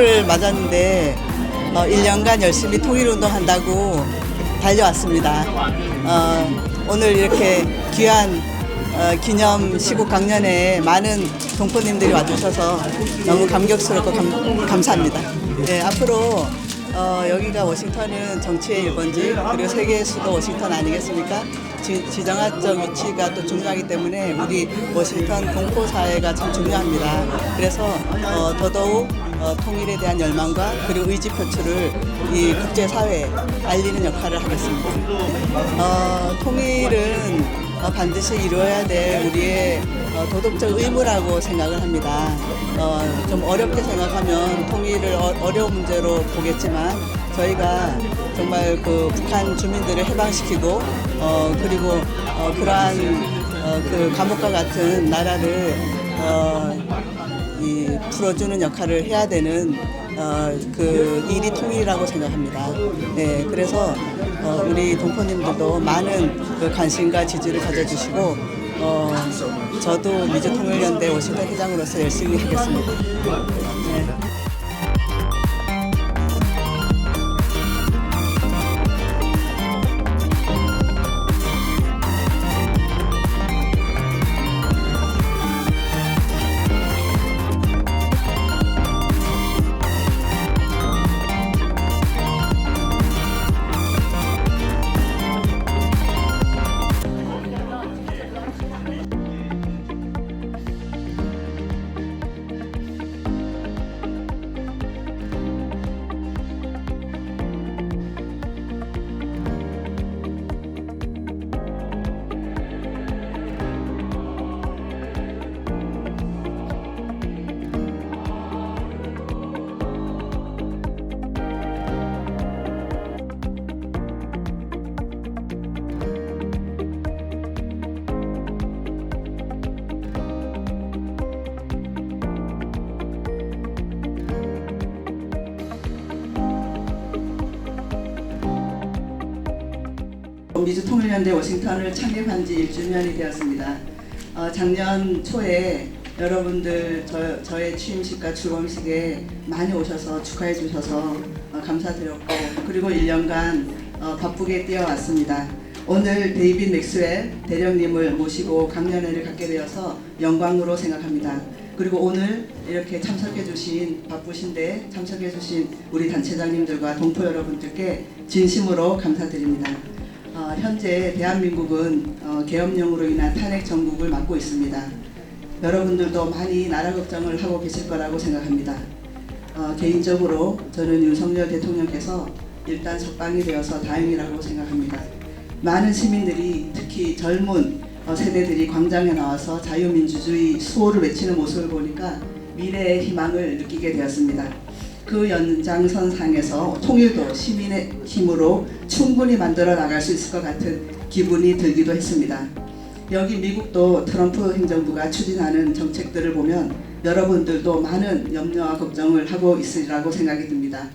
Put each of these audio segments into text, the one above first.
동포를 맞았는데 1년간 열심히 통일운동한다고 달려왔습니다. 오늘 이렇게 귀한 기념 시국 강연에 많은 동포님들이 와주셔서 너무 감격스럽고 감사합니다. 네, 앞으로 여기가 워싱턴은 정치의 1번지 그리고 세계의 수도 워싱턴 아니겠습니까? 지정학적 위치가 또 중요하기 때문에 우리 워싱턴 동포 사회가 참 중요합니다. 그래서 더더욱 통일에 대한 열망과 그리고 의지 표출을 이 국제사회에 알리는 역할을 하겠습니다. 통일은 반드시 이루어야 될 우리의 도덕적 의무라고 생각을 합니다. 좀 어렵게 생각하면 통일을 어려운 문제로 보겠지만 저희가 정말 그 북한 주민들을 해방시키고 그리고 그러한 그 감옥과 같은 나라를 풀어주는 역할을 해야 되는 그 일이 통일이라고 생각합니다. 네, 그래서 우리 동포님들도 많은 그 관심과 지지를 가져주시고 저도 미주통일연대 워싱턴 회장으로서 열심히 하겠습니다. 네. 미주통일연대 워싱턴을 창립한 지 1주년이 되었습니다. 작년 초에 여러분들 저의 취임식과 출범식에 많이 오셔서 축하해 주셔서 감사드렸고 그리고 1년간 바쁘게 뛰어왔습니다. 오늘 데이빗 맥스웰 대령님을 모시고 강연회를 갖게 되어서 영광으로 생각합니다. 그리고 오늘 이렇게 참석해 주신 바쁘신데 참석해 주신 우리 단체장님들과 동포 여러분들께 진심으로 감사드립니다. 현재 대한민국은 계엄령으로 인한 탄핵 정국을 맞고 있습니다. 여러분들도 많이 나라 걱정을 하고 계실 거라고 생각합니다. 개인적으로 저는 윤석열 대통령께서 일단 석방이 되어서 다행이라고 생각합니다. 많은 시민들이 특히 젊은 세대들이 광장에 나와서 자유민주주의 수호를 외치는 모습을 보니까 미래의 희망을 느끼게 되었습니다. 그 연장선상에서 통일도 시민의 힘으로 충분히 만들어 나갈 수 있을 것 같은 기분이 들기도 했습니다. 여기 미국도 트럼프 행정부가 추진하는 정책들을 보면 여러분들도 많은 염려와 걱정을 하고 있으리라고 생각이 듭니다.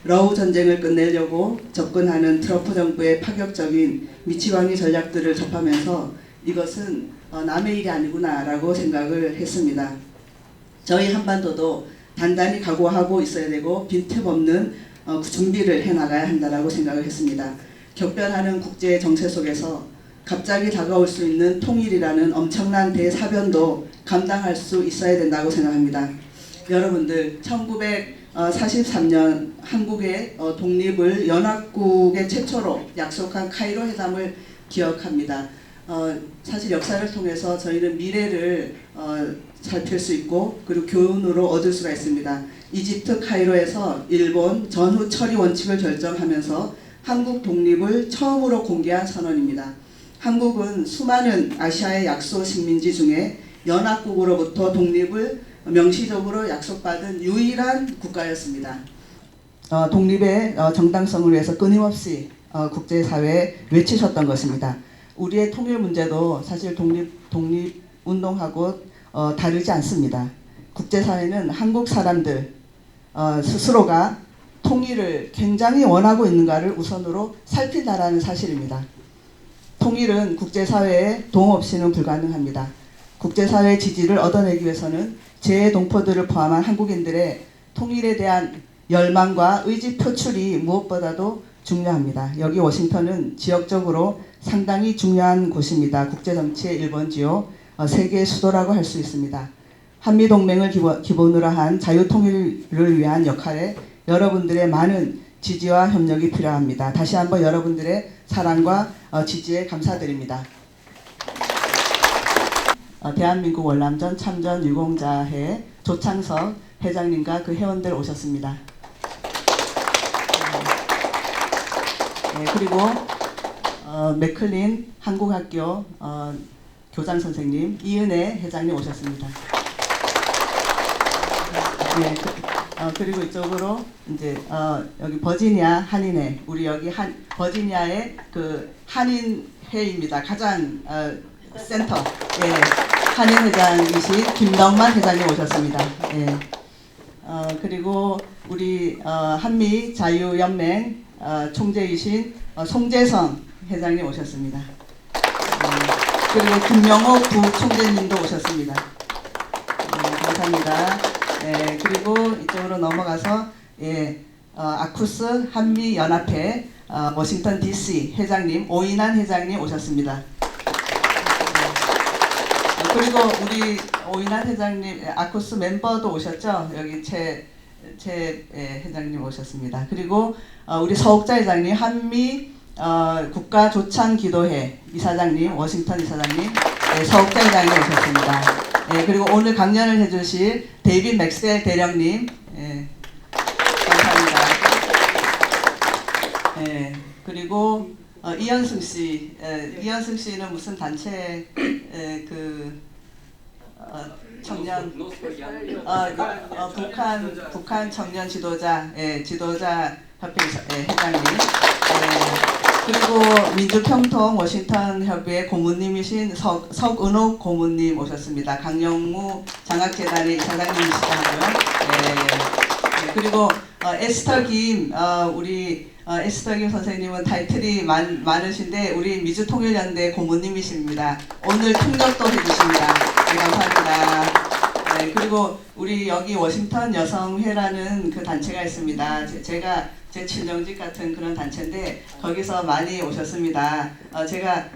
러우 전쟁을 끝내려고 접근하는 트럼프 정부의 파격적인 미치광이 전략들을 접하면서 이것은 남의 일이 아니구나 라고 생각을 했습니다. 저희 한반도도 단단히 각오하고 있어야 되고 빈틈없는 준비를 해나가야 한다고 생각을 했습니다. 격변하는 국제 정세 속에서 갑자기 다가올 수 있는 통일이라는 엄청난 대사변도 감당할 수 있어야 된다고 생각합니다. 여러분들 1943년 한국의 독립을 연합국의 최초로 약속한 카이로 회담을 기억합니다. 사실 역사를 통해서 저희는 미래를 살필 수 있고 그리고 교훈으로 얻을 수가 있습니다. 이집트 카이로에서 일본 전후 처리 원칙을 결정하면서 한국 독립을 처음으로 공개한 선언입니다. 한국은 수많은 아시아의 약소 식민지 중에 연합국으로부터 독립을 명시적으로 약속받은 유일한 국가였습니다. 독립의 정당성을 위해서 끊임없이 국제사회에 외치셨던 것입니다. 우리의 통일 문제도 사실 독립운동하고 다르지 않습니다. 국제사회는 한국 사람들 스스로가 통일을 굉장히 원하고 있는가를 우선으로 살핀다라는 사실입니다. 통일은 국제사회의 도움 없이는 불가능합니다. 국제사회의 지지를 얻어내기 위해서는 제 동포들을 포함한 한국인들의 통일에 대한 열망과 의지 표출이 무엇보다도 중요합니다. 여기 워싱턴은 지역적으로 상당히 중요한 곳입니다. 국제정치의 1번지요. 세계의 수도라고 할 수 있습니다. 한미동맹을 기본으로 한 자유통일을 위한 역할에 여러분들의 많은 지지와 협력이 필요합니다. 다시 한번 여러분들의 사랑과 지지에 감사드립니다. 대한민국 월남전 참전 유공자회 조창석 회장님과 그 회원들 오셨습니다. 네, 그리고 맥클린 한국학교 교장 선생님 이은혜 회장님 오셨습니다. 네, 그리고 이쪽으로 이제 여기 버지니아 한인회, 우리 여기 버지니아의 그 한인회입니다. 가장 센터, 예, 한인 회장이신 김덕만 회장님 오셨습니다. 예. 그리고 우리 한미 자유연맹 총재이신 송재성 회장님 오셨습니다. 그리고 김명옥 부총재님도 오셨습니다. 감사합니다. 그리고 이쪽으로 넘어가서 아쿠스 한미연합회 워싱턴 DC 회장님 오인환 회장님 오셨습니다. 그리고 우리 오인환 회장님 아쿠스 멤버도 오셨죠? 여기 최 회장님 오셨습니다. 그리고 우리 서옥자 회장님 한미 국가조창기도회 이사장님 워싱턴 이사장님 서옥자 회장님 오셨습니다. 그리고 오늘 강연을 해주실 데이빗 맥스웰 대령님 감사합니다. 그리고 이현승 씨, 이현승 씨는 무슨 단체 청년 북한 청년 지도자 지도자 협회 회장님, 그리고 민주평통 워싱턴 협의회 고문님이신 석은옥 고문님 오셨습니다. 강영무 장학재단의 이사장님이시기도 하고요. 그리고 에스터 김 우리 에스터 김 선생님은 타이틀이 많으신데 우리 미주통일연대 고문님이십니다. 오늘 통역도 해주십니다. 네, 감사합니다. 그리고 우리 여기 워싱턴 여성회라는 그 단체가 있습니다. 제가 제 친정집 같은 그런 단체인데 거기서 많이 오셨습니다. 제가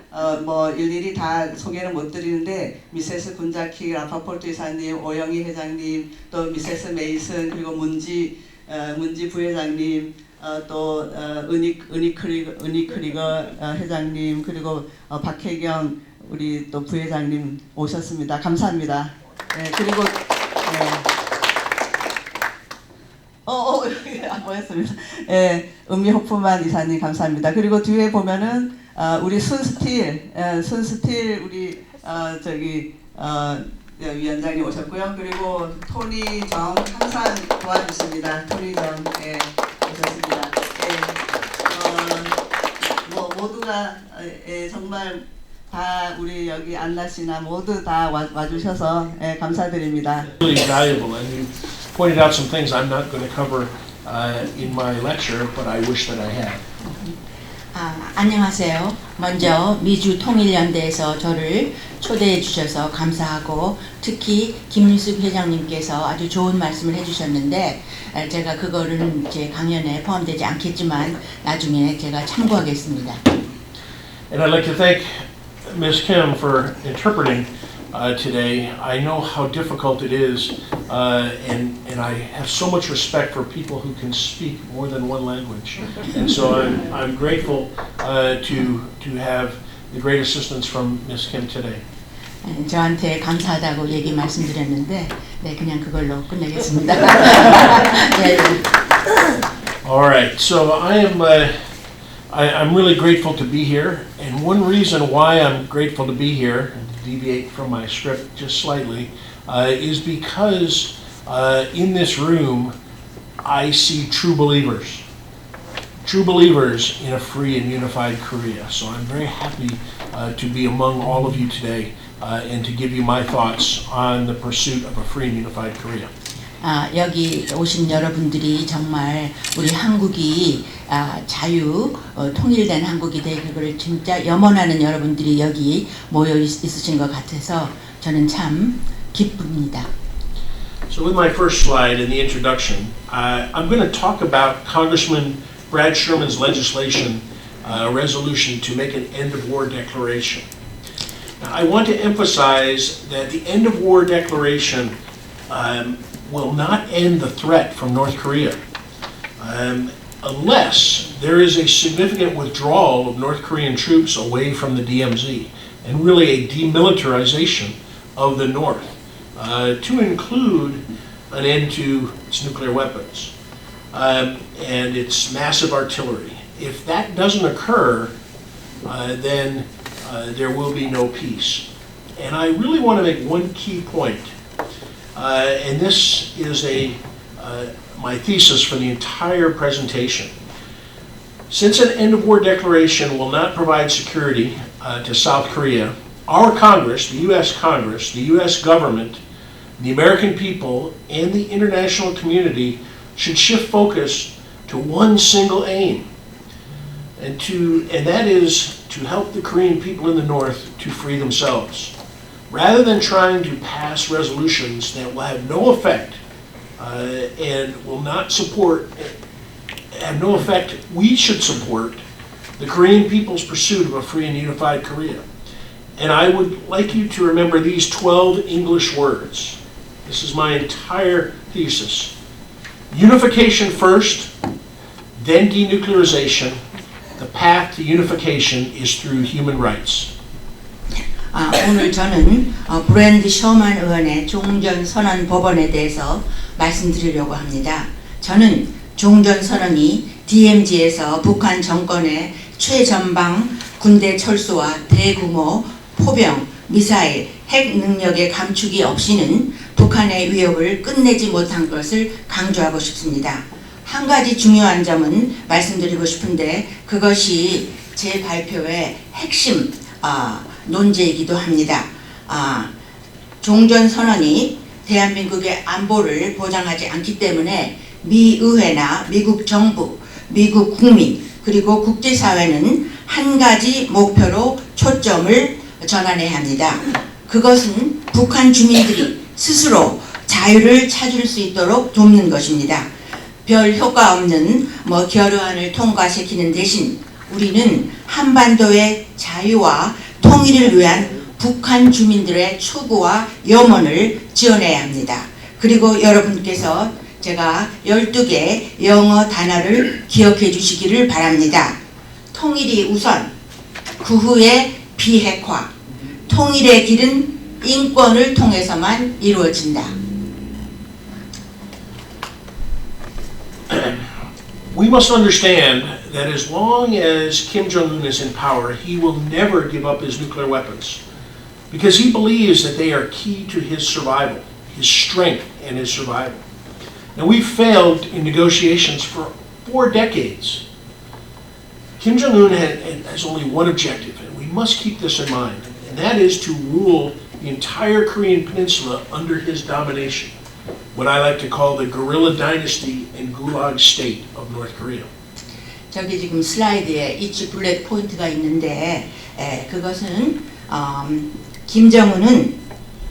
뭐 일일이 다 소개를 못 드리는데 미세스 군자키 라파폴트 이사님, 오영희 회장님, 또 미세스 메이슨, 그리고 문지 부회장님, 또 은이크리거 회장님, 그리고 박혜경 우리 또 부회장님 오셨습니다. 감사합니다. 그리고 여기 안 보였습니다. 은미 호프만 이사님 감사합니다. 그리고 뒤에 보면은 우리 순스틸 우리 저기 위원장님 오셨고요. 그리고 토니 정 항상 도와주십니다. 토니 정 오셨습니다. 뭐 모두가 정말 다 우리 여기 안나 씨나 모두 다 와주셔서 감사드립니다. Really valuable, and you pointed out some things I'm not going to cover in my lecture, but I wish that I had. 안녕하세요. 먼저 미주통일연대에서 저를 초대해 주셔서 감사하고 특히 김윤숙 회장님께서 아주 좋은 말씀을 해주셨는데 제가 그거는 제 강연에 포함되지 않겠지만 나중에 제가 참고하겠습니다. And I'd like to thank Ms. Kim for interpreting today. I know how difficult it is, and I have so much respect for people who can speak more than one language. And so I'm grateful to have the great assistance from Ms. Kim today. 저한테 감사하다고 얘기 말씀드렸는데 그냥 그걸로 끝내겠습니다. All right, so I'm really grateful to be here, and one reason why I'm grateful to be here, and to deviate from my script just slightly, is because in this room I see true believers in a free and unified Korea. So I'm very happy to be among all of you today and to give you my thoughts on the pursuit of a free and unified Korea. 여기 오신 여러분들이 정말 우리 한국이 통일된 한국이 되기를 진짜 염원하는 여러분들이 여기 모여 있으신 것 같아서 저는 참 기쁩니다. So with my first slide in the introduction, I'm going to talk about Congressman Brad Sherman's legislation resolution to make an end-of-war declaration. Now, I want to emphasize that the end-of-war declaration will not end the threat from North Korea unless there is a significant withdrawal of North Korean troops away from the DMZ and really a demilitarization of the North to include an end to its nuclear weapons and its massive artillery. If that doesn't occur, then there will be no peace. And I really want to make one key point, and this is my thesis for the entire presentation. Since an end-of-war declaration will not provide security to South Korea, our Congress, the U.S. government, the American people, and the international community should shift focus to one single aim, and that is to help the Korean people in the North to free themselves. Rather than trying to pass resolutions that will have no effect and will not have no effect, we should support the Korean people's pursuit of a free and unified Korea. And I would like you to remember these 12 English words. This is my entire thesis. Unification first, then denuclearization. The path to unification is through human rights. 오늘 저는 브랜드 셔먼 의원의 종전선언 법원에 대해서 말씀드리려고 합니다. 저는 종전선언이 DMZ에서 북한 정권의 최전방 군대 철수와 대규모 포병, 미사일, 핵 능력의 감축이 없이는 북한의 위협을 끝내지 못한 것을 강조하고 싶습니다. 한 가지 중요한 점은 말씀드리고 싶은데 그것이 제 발표의 핵심 논제이기도 합니다. 종전선언이 대한민국의 안보를 보장하지 않기 때문에 미 의회나 미국 정부, 미국 국민 그리고 국제사회는 한 가지 목표로 초점을 전환해야 합니다. 그것은 북한 주민들이 스스로 자유를 찾을 수 있도록 돕는 것입니다. 별 효과 없는 결의안을 통과시키는 대신 우리는 한반도의 자유와 통일을 위한 북한 주민들의 추구와 염원을 지원해야 합니다. 그리고 여러분께서 제가 12개 영어 단어를 기억해 주시기를 바랍니다. 통일이 우선, 그 후에 비핵화, 통일의 길은 인권을 통해서만 이루어진다. We must understand that as long as Kim Jong-un is in power, he will never give up his nuclear weapons because he believes that they are key to his survival, his strength and his survival. Now, we've failed in negotiations for 4 decades. Kim Jong-un has only one objective, and we must keep this in mind, and that is to rule the entire Korean peninsula under his domination, what I like to call the guerrilla dynasty and gulag state of North Korea. 저기 지금 슬라이드에 each bullet 포인트가 있는데 그것은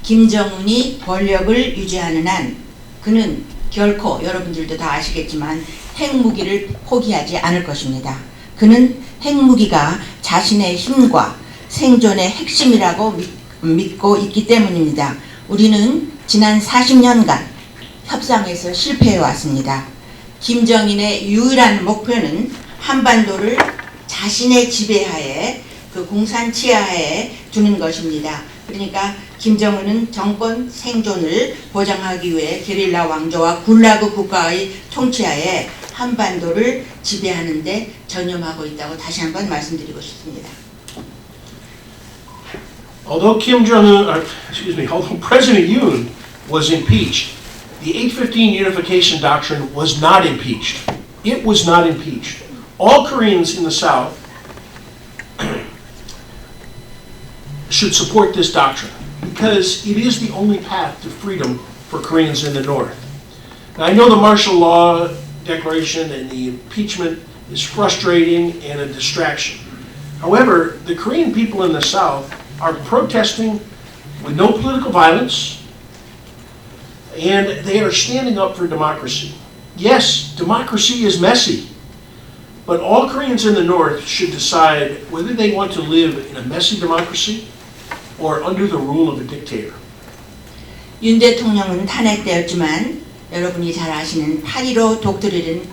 김정은이 권력을 유지하는 한 그는 결코 여러분들도 다 아시겠지만 핵무기를 포기하지 않을 것입니다. 그는 핵무기가 자신의 힘과 생존의 핵심이라고 믿고 있기 때문입니다. 우리는 지난 40년간 협상에서 실패해 왔습니다. 김정인의 유일한 목표는 한반도를 자신의 지배하에 그 공산 치하에 두는 것입니다. 그러니까 김정은은 정권 생존을 보장하기 위해 게릴라 왕조와 굴라그 국가의 통치하에 한반도를 지배하는 데 전념하고 있다고 다시 한번 말씀드리고 싶습니다. Although although President Yoon was impeached, the 815 unification doctrine was not impeached. It was not impeached. All Koreans in the South should support this doctrine because it is the only path to freedom for Koreans in the North. Now, I know the martial law declaration and the impeachment is frustrating and a distraction. However, the Korean people in the South are protesting with no political violence and they are standing up for democracy. Yes, democracy is messy, but all Koreans in the North should decide whether they want to live in a messy democracy or under the rule of a dictator. 윤 대통령은 탄핵되었지만 여러분이 잘 아시는 8.15 독트린은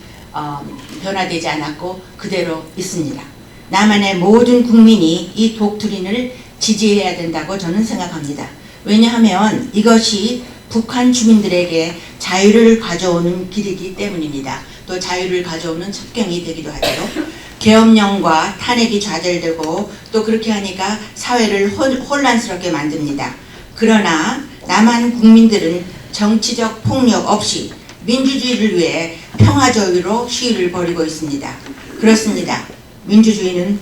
변화되지 않았고 그대로 있습니다. 남한의 모든 국민이 이 독트린을 지지해야 된다고 저는 생각합니다. 왜냐하면 이것이 북한 주민들에게 자유를 가져오는 길이기 때문입니다. 또 자유를 가져오는 첩경이 되기도 하죠. 계엄령과 탄핵이 좌절되고 또 그렇게 하니까 사회를 혼란스럽게 만듭니다. 그러나 남한 국민들은 정치적 폭력 없이 민주주의를 위해 평화적으로 시위를 벌이고 있습니다. 그렇습니다. 민주주의는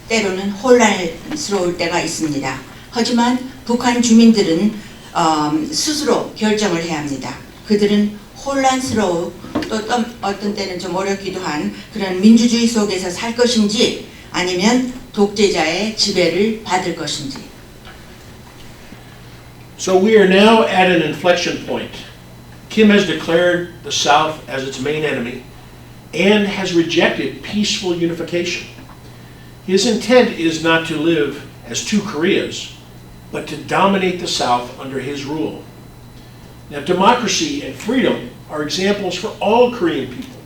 때로는 혼란스러울 때가 있습니다. 하지만 북한 주민들은 스스로 결정을 해야 합니다. 그들은 혼란스러워 또 어떤 때는 좀 어렵기도 한 그런 민주주의 속에서 살 것인지 아니면 독재자의 지배를 받을 것인지. So we are now at an inflection point. Kim has declared the South as its main enemy and has rejected peaceful unification. His intent is not to live as two Koreas, but to dominate the South under his rule. Now, democracy and freedom are examples for all Korean people,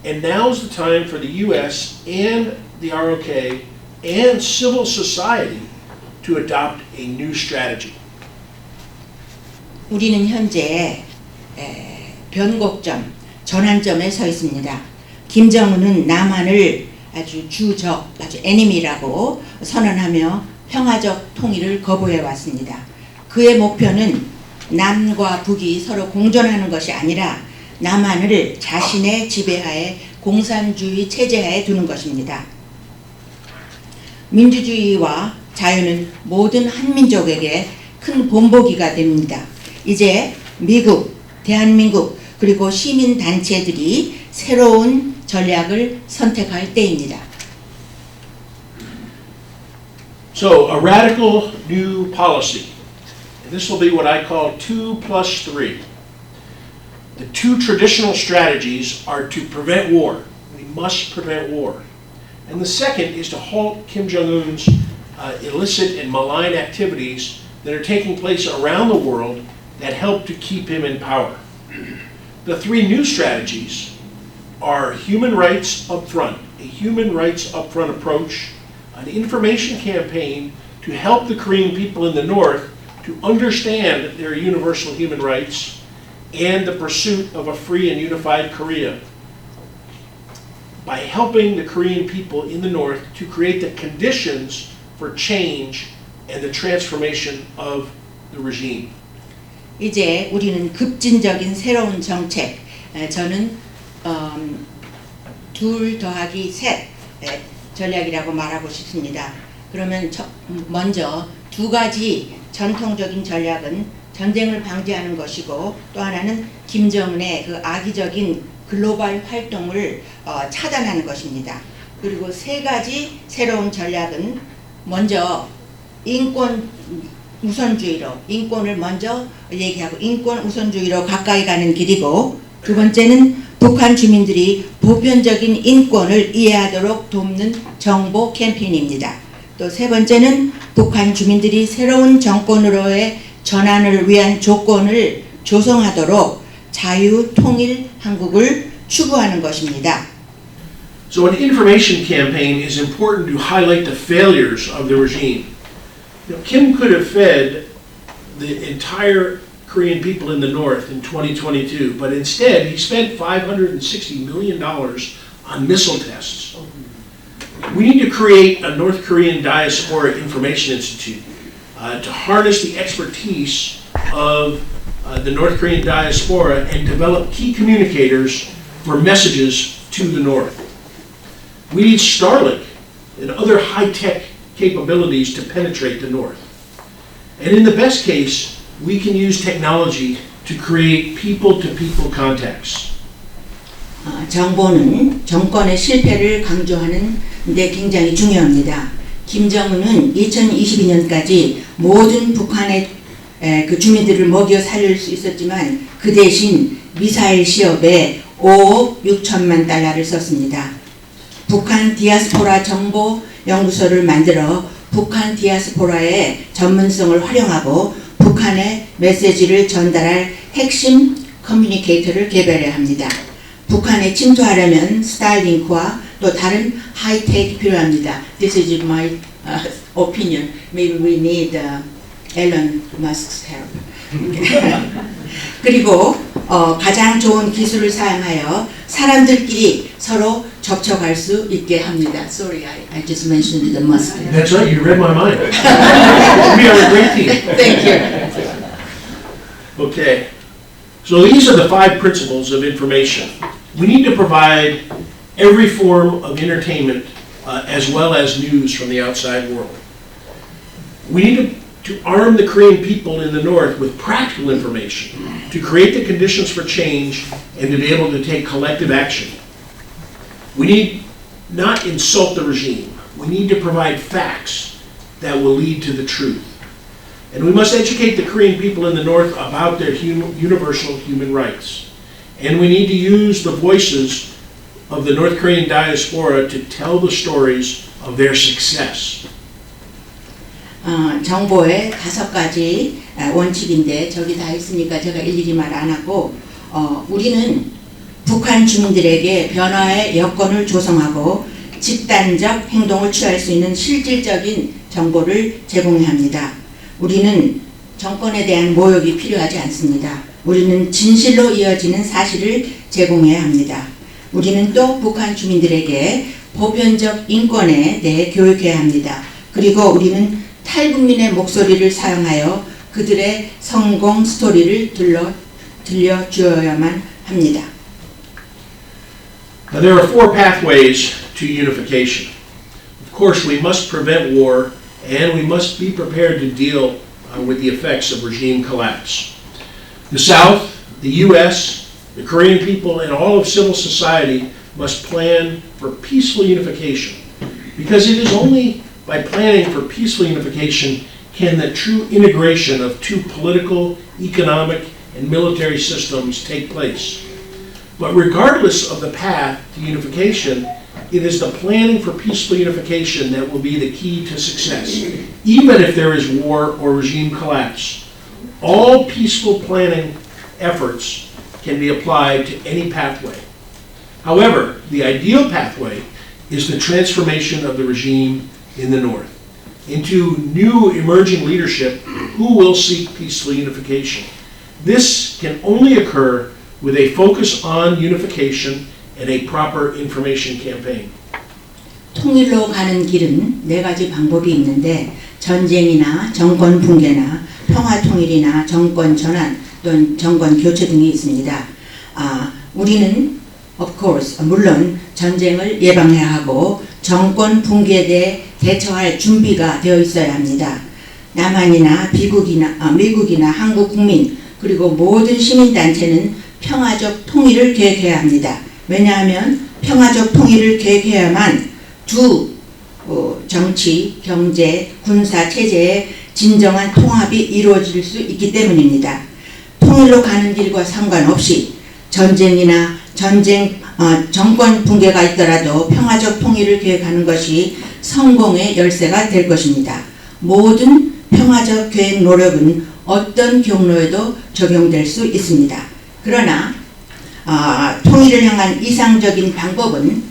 and now is the time for the U.S. and the ROK and civil society to adopt a new strategy. 우리는 현재 변곡점, 전환점에 서 있습니다. 김정은은 남한을 아주 주적, 아주 에니미라고 선언하며 평화적 통일을 거부해 왔습니다. 그의 목표는 남과 북이 서로 공존하는 것이 아니라 남한을 자신의 지배하에 공산주의 체제하에 두는 것입니다. 민주주의와 자유는 모든 한민족에게 큰 본보기가 됩니다. 이제 미국, 대한민국 그리고 시민단체들이 새로운 전략을 선택할 때입니다. So, a radical new policy. And this will be what I call 2+3. The two traditional strategies are to prevent war. We must prevent war. And the second is to halt Kim Jong-un's illicit and malign activities that are taking place around the world that help to keep him in power. The three new strategies are human rights up front, a human rights up front approach, an information campaign to help the Korean people in the North to understand their universal human rights, and the pursuit of a free and unified Korea by helping the Korean people in the North to create the conditions for change and the transformation of the regime. 이제 우리는 급진적인 새로운 정책, 저는 2 더하기 3 전략이라고 말하고 싶습니다. 그러면 먼저 두 가지 전통적인 전략은 전쟁을 방지하는 것이고 또 하나는 김정은의 그 악의적인 글로벌 활동을 차단하는 것입니다. 그리고 세 가지 새로운 전략은 먼저 인권 우선주의로 인권을 먼저 얘기하고 인권 우선주의로 가까이 가는 길이고 두 번째는 북한 주민들이 보편적인 인권을 이해하도록 돕는 정보 캠페인입니다. 또 세 번째는 북한 주민들이 새로운 정권으로의 전환을 위한 조건을 조성하도록 자유 통일 한국을 추구하는 것입니다. So an information campaign is important to highlight the failures of the regime. Kim could have fed the entire Korean people in the North in 2022, but instead he spent $560 million on missile tests. We need to create a North Korean Diaspora Information Institute to harness the expertise of the North Korean diaspora and develop key communicators for messages to the North. We need Starlink and other high-tech capabilities to penetrate the North. And in the best case, we can use technology to create people-to-people contacts. 정보는 정권의 실패를 강조하는 데 굉장히 중요합니다. 김정은은 2022년까지 모든 북한의 그 주민들을 먹여 살릴 수 있었지만 그 대신 미사일 시업에 5억 6천만 달러를 썼습니다. 북한 디아스포라 정보 연구소를 만들어 북한 디아스포라의 전문성을 활용하고 북한의 메시지를 전달할 핵심 커뮤니케이터를 개발해야 합니다. 북한에 침투하려면 스타일링크와 또 다른 하이텍이 필요합니다. This is my opinion. Maybe we need Elon Musk's help. 그리고 가장 좋은 기술을 사용하여 사람들끼리 서로 접촉할 수 있게 합니다. Sorry, I just mentioned the Musk. That's right, you read my mind. We are a great team. Thank you. Okay, so these are the 5 principles of information. We need to provide every form of entertainment as well as news from the outside world. We need to arm the Korean people in the North with practical information to create the conditions for change and to be able to take collective action. We need not insult the regime. We need to provide facts that will lead to the truth. And we must educate the Korean people in the North about their universal human rights. And we need to use the voices of the North Korean diaspora to tell the stories of their success. 정보의 5가지 원칙인데 저기 다 있으니까 제가 일일이 말 안 하고 우리는 북한 주민들에게 변화의 여건을 조성하고 집단적 행동을 취할 수 있는 실질적인 정보를 제공해야 합니다. 우리는 정권에 대한 모욕이 필요하지 않습니다. 우리는 진실로 이어지는 사실을 제공해야 합니다. 우리는 또 북한 주민들에게 보편적 인권에 대해 교육해야 합니다. 그리고 우리는 탈북민의 목소리를 사용하여 그들의 성공 스토리를 들려주어야만 합니다. Now, there are 4 pathways to unification. Of course, we must prevent war and we must be prepared to deal with the effects of regime collapse. The South, the U.S., the Korean people, and all of civil society must plan for peaceful unification, because it is only by planning for peaceful unification can the true integration of 2 political, economic, and military systems take place. But regardless of the path to unification, it is the planning for peaceful unification that will be the key to success, even if there is war or regime collapse. All peaceful planning efforts can be applied to any pathway. However, the ideal pathway is the transformation of the regime in the North into new emerging leadership who will seek peaceful unification. This can only occur with a focus on unification and a proper information campaign. 통일로 가는 길은 4가지 방법이 있는데 전쟁이나 정권 붕괴나 평화 통일이나 정권 전환 또는 정권 교체 등이 있습니다. 우리는 of course 물론 전쟁을 예방해야 하고 정권 붕괴에 대해 대처할 준비가 되어 있어야 합니다. 남한이나 미국이나 한국 국민 그리고 모든 시민단체는 평화적 통일을 계획해야 합니다. 왜냐하면 평화적 통일을 계획해야만 정치, 경제, 군사 체제의 진정한 통합이 이루어질 수 있기 때문입니다. 통일로 가는 길과 상관없이 전쟁이나 정권 붕괴가 있더라도 평화적 통일을 계획하는 것이 성공의 열쇠가 될 것입니다. 모든 평화적 계획 노력은 어떤 경로에도 적용될 수 있습니다. 그러나 통일을 향한 이상적인 방법은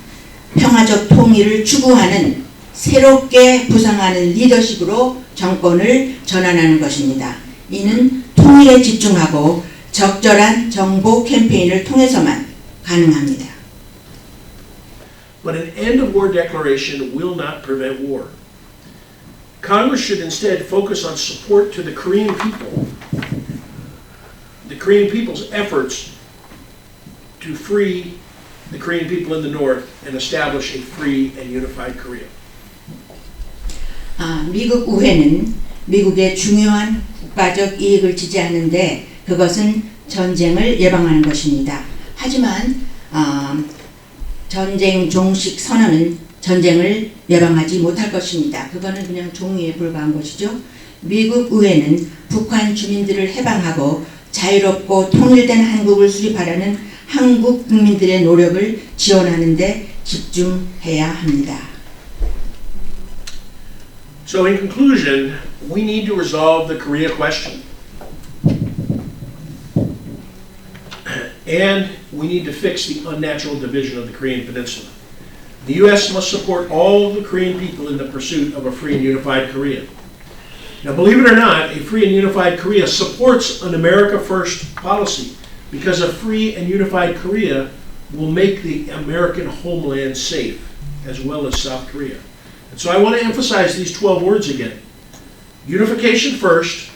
평화적 통일을 추구하는 새롭게 부상하는 리더십으로 정권을 전환하는 것입니다. 이는 통일에 집중하고 적절한 정보 캠페인을 통해서만 가능합니다. But an end of war declaration will not prevent war. Congress should instead focus on support to the Korean people, the Korean people's efforts to free the Korean people in the North and establish a free and unified Korea. 미국 의회는 미국의 중요한 국가적 이익을 지지하는데 그것은 전쟁을 예방하는 것입니다. 하지만 전쟁 종식 선언은 전쟁을 예방하지 못할 것입니다. 그거는 그냥 종이에 불과한 것이죠. 미국 의회는 북한 주민들을 해방하고 자유롭고 통일된 한국을 수립하려는 한국 국민들의 노력을 지원하는 데 집중해야 합니다. So in conclusion, we need to resolve the Korea question. And we need to fix the unnatural division of the Korean Peninsula. The U.S. must support all the Korean people in the pursuit of a free and unified Korea. Now, believe it or not, a free and unified Korea supports an America First policy, because a free and unified Korea will make the American homeland safe, as well as South Korea. And so I want to emphasize these 12 words again. Unification first,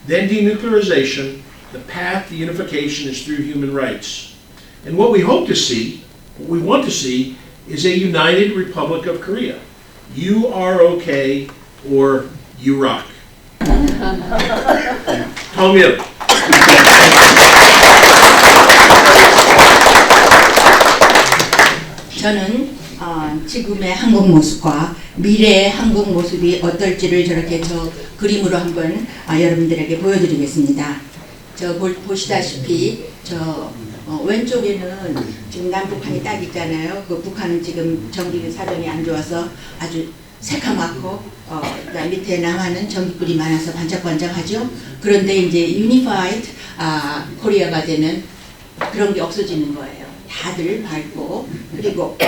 then denuclearization. The path to unification is through human rights. And what we hope to see, what we want to see, is a united Republic of Korea. You are okay, or you rock. 통일. 저는 지금의 한국 모습과 미래의 한국 모습이 어떨지를 저렇게 저 그림으로 한번 여러분들에게 보여드리겠습니다. 저 보시다시피 저 왼쪽에는 지금 남북한이 딱 있잖아요. 그 북한은 지금 전기 사정이 안 좋아서 아주 새카맣고 밑에 남한은 전기불이 많아서 반짝반짝하죠. 그런데 이제 유니파이드 코리아가 되면 그런 게 없어지는 거예요. 다들 밝고 그리고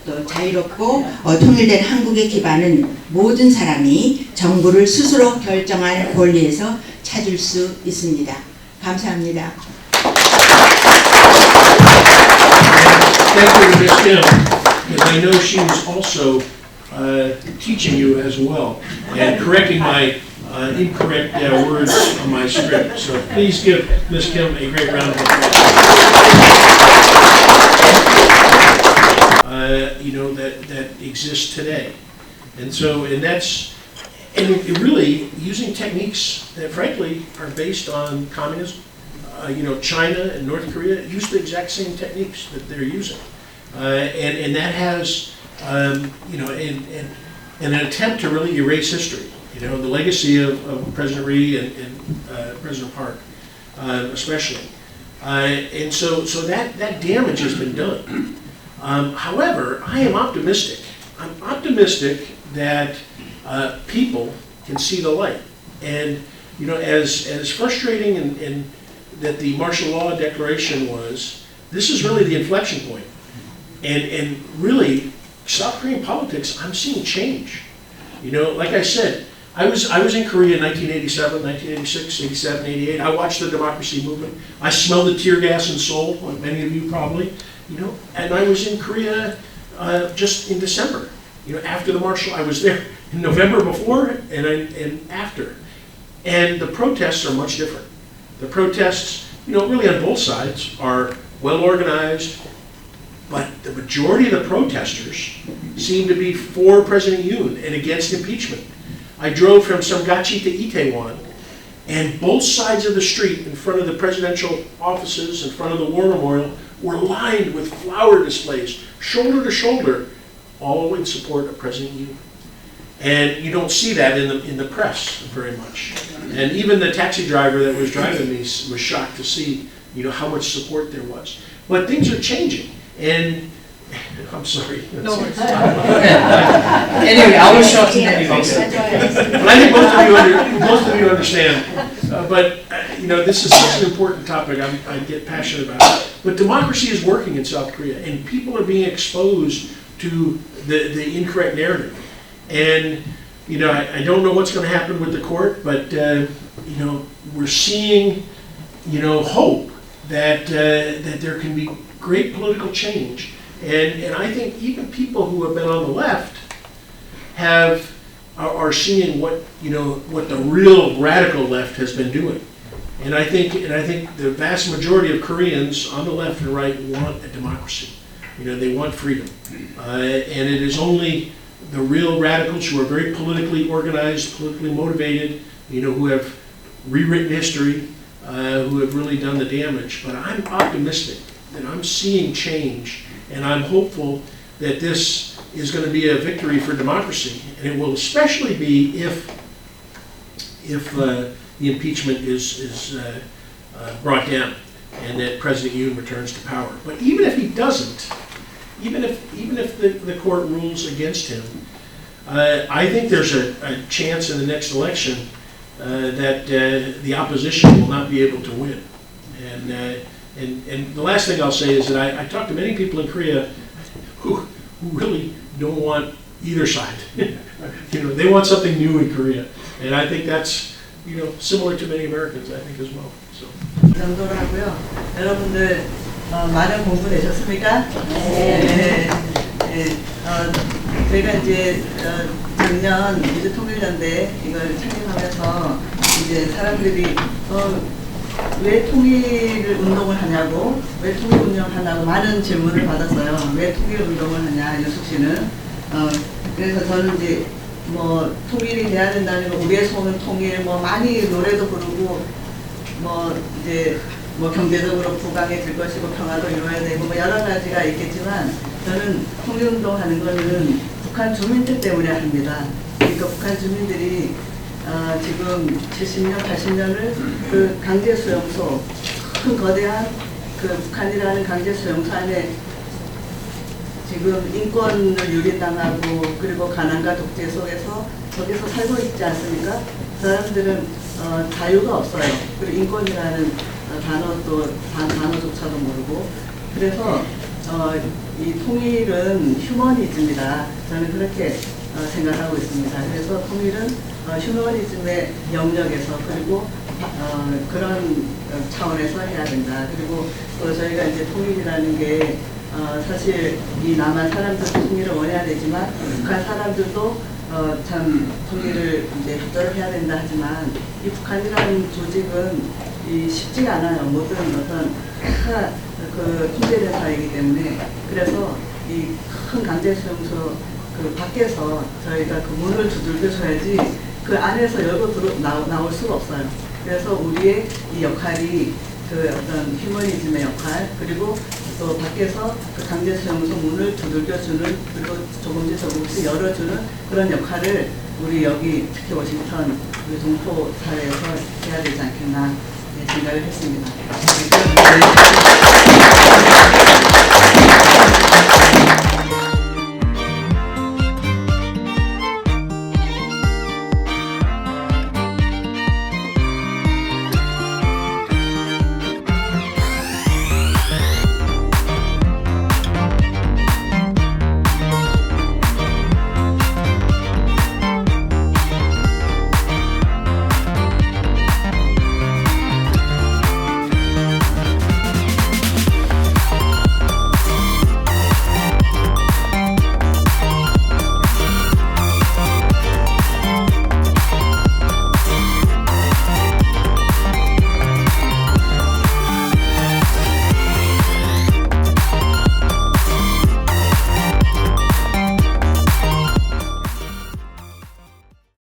또 자유롭고 통일된 한국의 기반은 모든 사람이 정부를 스스로 결정할 권리에서 찾을 수 있습니다. 감사합니다. Thank you to Ms. Kim, because I know she's also teaching you as well and correcting my incorrect words on my script. So please give Ms. Kim a great round of applause. You know, that exists today. And it really using techniques that frankly are based on communism. You know, China and North Korea use the exact same techniques that they're using. And that has, you know, in an attempt to really erase history. You know, the legacy of President Rhee and President Park, especially. And so that damage has been done. However, I am optimistic. I'm optimistic that people can see the light. And, you know, as frustrating and that the martial law declaration was, this is really the inflection point. And really, South Korean politics, I'm seeing change. You know, like I said, I was in Korea in 1987, 1986, 87, 88. I watched the democracy movement. I smelled the tear gas in Seoul, like many of you probably. You know, and I was in Korea just in December. You know, after the martial, I was there in November before and after. And the protests are much different. The protests, you know, really on both sides are well organized, but the majority of the protesters seem to be for President Yoon and against impeachment. I drove from Samgachi to Itaewon, and both sides of the street in front of the presidential offices, in front of the War Memorial, were lined with flower displays, shoulder to shoulder, all in support of President Yoon. And you don't see that in the press very much. And even the taxi driver that was driving me was shocked to see, you know, how much support there was. But things are changing, and I'm sorry. No, anyway, I was shocked anyway. But I think most of you understand. But you know, this is such an important topic. I get passionate about it. But democracy is working in South Korea, and people are being exposed to the incorrect narrative. And you know, I don't know what's going to happen with the court, but you know, we're seeing, you know, hope that that there can be great political change. And I think even people who have been on the left are seeing what, you know, what the real radical left has been doing. And I think the vast majority of Koreans on the left and right want a democracy. You know, they want freedom. And it is only the real radicals who are very politically organized, politically motivated, you know, who have rewritten history, who have really done the damage. But I'm optimistic that I'm seeing change. And I'm hopeful that this is going to be a victory for democracy. And it will especially be if the impeachment is brought down and that President Yoon returns to power. But even if he doesn't, even if the court rules against him, I think there's a chance in the next election that the opposition will not be able to win. And the last thing I'll say is that I talked to many people in Korea who really don't want either side. They want something new in Korea, and I think that's similar to many Americans, I think, as well. So. 이 정도로 하고요. 여러분들 많은 공부 되셨습니까? 네. 저희가 이제 작년 민주통일연대 이걸 창립하면서 이제 사람들이 왜 통일 운동을 하냐고, 왜 통일 운동을 하냐고 많은 질문을 받았어요. 왜 통일 운동을 하냐, 윤숙 씨는. 그래서 저는 이제 뭐 통일이 돼야 된다는 거, 우리의 소원은 통일, 뭐 많이 노래도 부르고, 뭐 이제 뭐 경제적으로 부강해질 것이고 평화도 이루어야 되고 뭐 여러 가지가 있겠지만 저는 통일운동 하는 거는 북한 주민들 때문에 합니다. 그러니까 북한 주민들이 지금 70년, 80년을 그 강제 수용소, 큰 거대한 그 북한이라는 강제 수용소 안에 지금 인권을 유린당하고 그리고 가난과 독재 속에서 거기서 살고 있지 않습니까? 사람들은 자유가 없어요. 그리고 인권이라는 단어조차도 모르고. 그래서 이 통일은 휴머니즘이다. 저는 그렇게 생각하고 있습니다. 그래서 통일은 휴머니즘의 영역에서 그리고 그런 차원에서 해야 된다. 그리고 또 저희가 이제 통일이라는 게 사실 이 남한 사람들도 통일을 원해야 되지만 북한 사람들도 참 통일을 이제 협조를 해야 된다 하지만 이 북한이라는 조직은 쉽지가 않아요. 모든 어떤 그 통제된 사회이기 때문에. 그래서 이 큰 강제 수용소 그 밖에서 저희가 그 문을 두들겨 줘야지 그 안에서 열고 나올 수가 없어요. 그래서 우리의 이 역할이 그 어떤 휴머니즘의 역할, 그리고 또 밖에서 그 강제 수용소 문을 두들겨주는, 그리고 조금씩 열어주는 그런 역할을 우리 여기 특히 워싱턴 우리 동포 사회에서 해야 되지 않겠나 생각을 했습니다.